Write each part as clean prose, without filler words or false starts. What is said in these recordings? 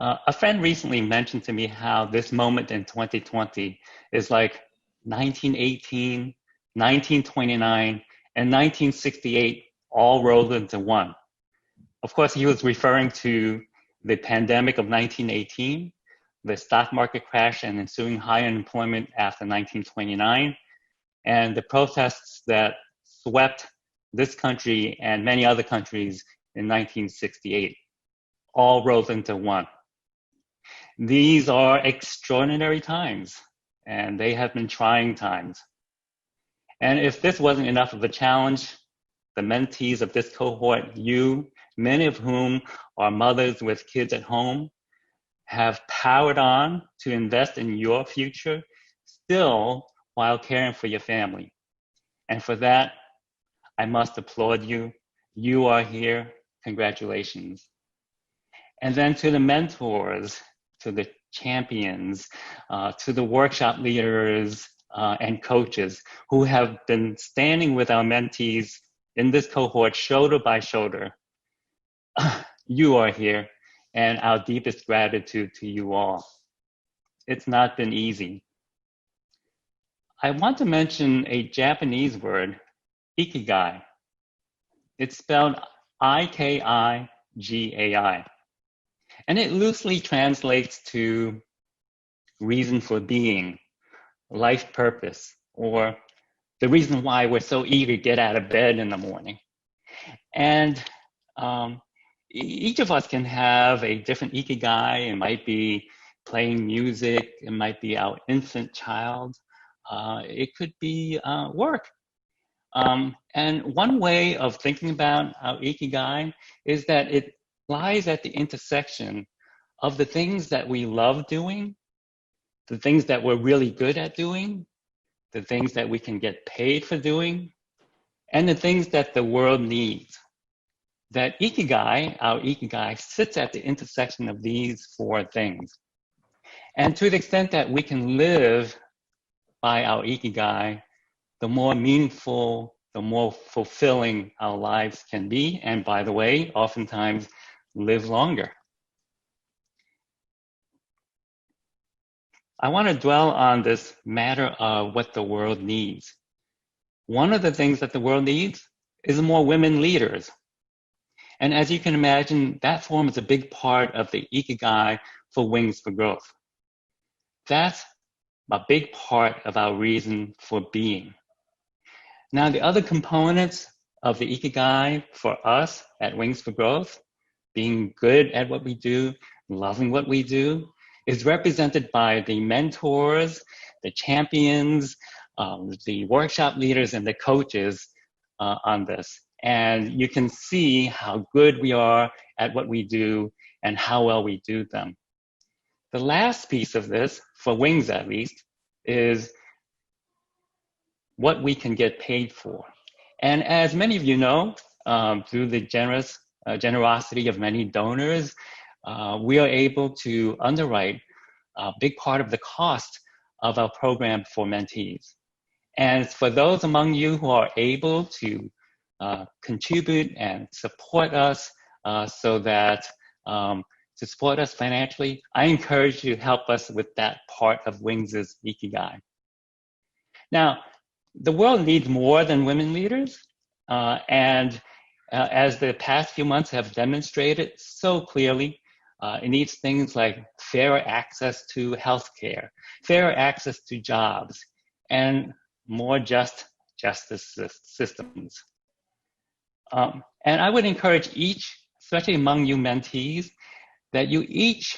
A friend recently mentioned to me how this moment in 2020 is like 1918, 1929, and 1968 all rolled into one. Of course, he was referring to the pandemic of 1918, the stock market crash and ensuing high unemployment after 1929, and the protests that swept this country and many other countries in 1968, all rolled into one. These are extraordinary times, and they have been trying times. And if this wasn't enough of a challenge, the mentees of this cohort, many of whom are mothers with kids at home, have powered on to invest in your future still while caring for your family. And for that, I must applaud you. You are here. Congratulations. And then to the mentors, to the champions, to the workshop leaders and coaches who have been standing with our mentees in this cohort shoulder by shoulder. You are here, and our deepest gratitude to you all. It's not been easy. I want to mention a Japanese word, Ikigai. It's spelled Ikigai. And it loosely translates to reason for being, life purpose, or the reason why we're so eager to get out of bed in the morning. And each of us can have a different Ikigai. It might be playing music. It might be our infant child. It could be work. And one way of thinking about our Ikigai is that it lies at the intersection of the things that we love doing, the things that we're really good at doing, the things that we can get paid for doing, and the things that the world needs. That Ikigai, our Ikigai, sits at the intersection of these four things. And to the extent that we can live by our Ikigai, the more meaningful, the more fulfilling our lives can be. And by the way, oftentimes live longer. I want to dwell on this matter of what the world needs. One of the things that the world needs is more women leaders. And as you can imagine, that forms a big part of the Ikigai for Wings for Growth. That's a big part of our reason for being. Now, the other components of the Ikigai for us at Wings for Growth, being good at what we do, loving what we do, is represented by the mentors, the champions, the workshop leaders, and the coaches on this. And you can see how good we are at what we do and how well we do them. The last piece of this, for Wings at least, is what we can get paid for. And as many of you know, through the generosity of many donors, we are able to underwrite a big part of the cost of our program for mentees. And for those among you who are able to contribute and support us so that to support us financially, I encourage you to help us with that part of Wings' Ikigai. Now, the world needs more than women leaders, and as the past few months have demonstrated so clearly, it needs things like fairer access to healthcare, fairer access to jobs, and more just justice systems. And I would encourage each, especially among you mentees, that you each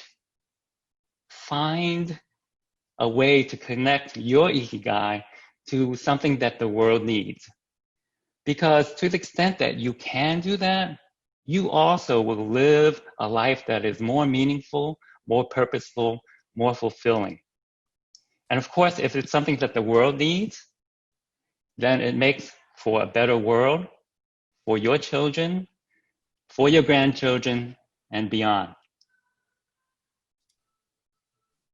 find a way to connect your Ikigai to something that the world needs. Because to the extent that you can do that, you also will live a life that is more meaningful, more purposeful, more fulfilling. And of course, if it's something that the world needs, then it makes for a better world for your children, for your grandchildren, and beyond.